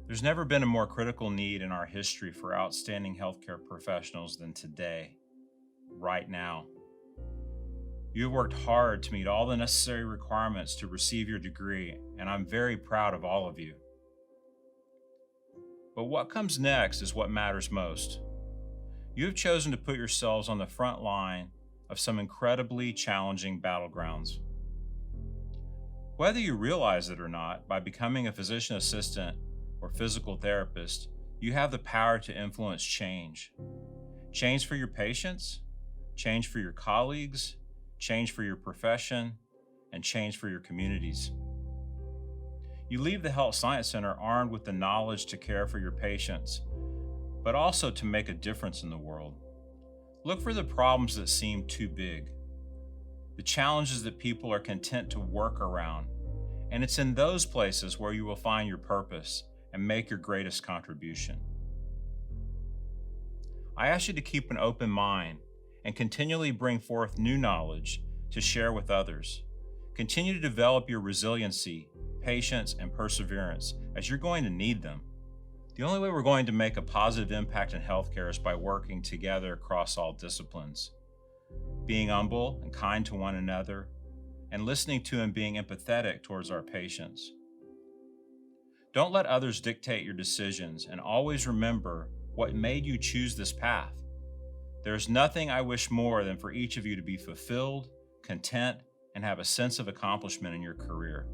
There's never been a more critical need in our history for outstanding healthcare professionals than today, right now. You have worked hard to meet all the necessary requirements to receive your degree, and I'm very proud of all of you. But what comes next is what matters most. You have chosen to put yourselves on the front line of some incredibly challenging battlegrounds. Whether you realize it or not, by becoming a physician assistant or physical therapist, you have the power to influence change. Change for your patients, change for your colleagues, change for your profession, and change for your communities. You leave the Health Science Center armed with the knowledge to care for your patients, but also to make a difference in the world. Look for the problems that seem too big, the challenges that people are content to work around, and it's in those places where you will find your purpose and make your greatest contribution. I ask you to keep an open mind and continually bring forth new knowledge to share with others. Continue to develop your resiliency, patience, and perseverance, as you're going to need them. The only way we're going to make a positive impact in healthcare is by working together across all disciplines, being humble and kind to one another, and listening to and being empathetic towards our patients. Don't let others dictate your decisions, and always remember what made you choose this path. There's nothing I wish more than for each of you to be fulfilled, content, and have a sense of accomplishment in your career.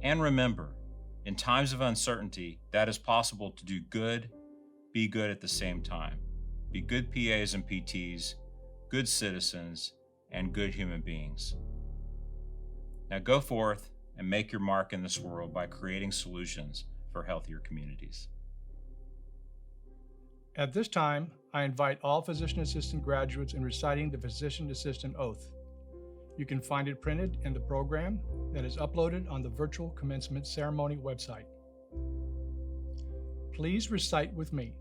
And remember, in times of uncertainty, that is possible to do good, be good at the same time. Be good PAs and PTs, good citizens, and good human beings. Now go forth and make your mark in this world by creating solutions for healthier communities. At this time, I invite all physician assistant graduates in reciting the physician assistant oath. You can find it printed in the program that is uploaded on the virtual commencement ceremony website. Please recite with me.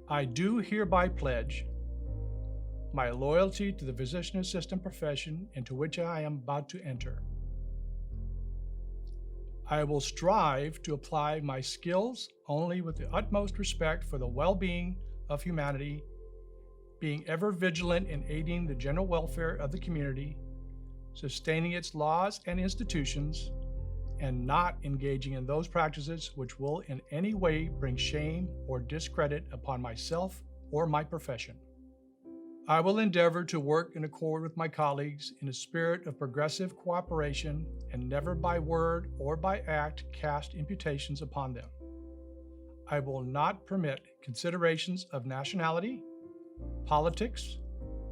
I do hereby pledge my loyalty to the physician assistant profession into which I am about to enter. I will strive to apply my skills only with the utmost respect for the well-being of humanity, being ever vigilant in aiding the general welfare of the community, sustaining its laws and institutions, and not engaging in those practices which will in any way bring shame or discredit upon myself or my profession. I will endeavor to work in accord with my colleagues in a spirit of progressive cooperation and never by word or by act cast imputations upon them. I will not permit considerations of nationality, politics,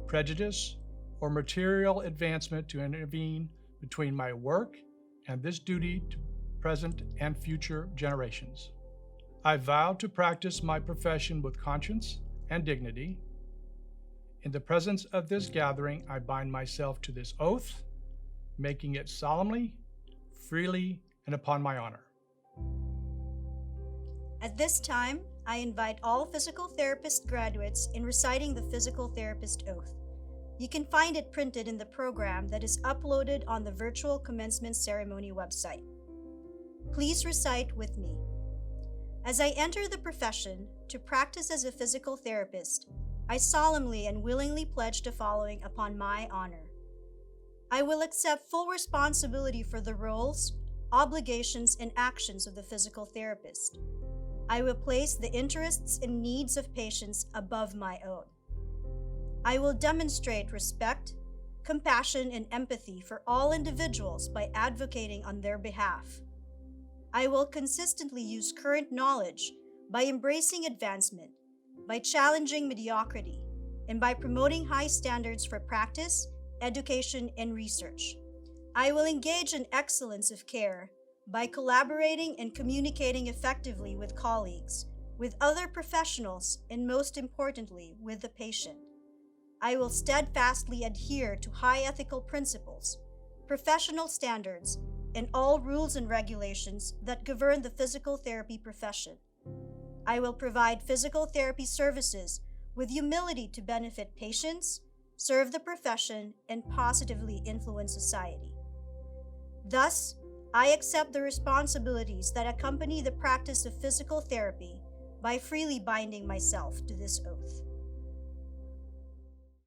prejudice, or material advancement to intervene between my work and this duty to present and future generations. I vow to practice my profession with conscience and dignity. In the presence of this gathering, I bind myself to this oath, making it solemnly, freely, and upon my honor. At this time, I invite all physical therapist graduates in reciting the physical therapist oath. You can find it printed in the program that is uploaded on the virtual commencement ceremony website. Please recite with me. As I enter the profession to practice as a physical therapist, I solemnly and willingly pledge the following upon my honor. I will accept full responsibility for the roles, obligations, and actions of the physical therapist. I will place the interests and needs of patients above my own. I will demonstrate respect, compassion, and empathy for all individuals by advocating on their behalf. I will consistently use current knowledge by embracing advancement, by challenging mediocrity, and by promoting high standards for practice, education, and research. I will engage in excellence of care by collaborating and communicating effectively with colleagues, with other professionals, and most importantly, with the patient. I will steadfastly adhere to high ethical principles, professional standards, and all rules and regulations that govern the physical therapy profession. I will provide physical therapy services with humility to benefit patients, serve the profession, and positively influence society. Thus, I accept the responsibilities that accompany the practice of physical therapy by freely binding myself to this oath.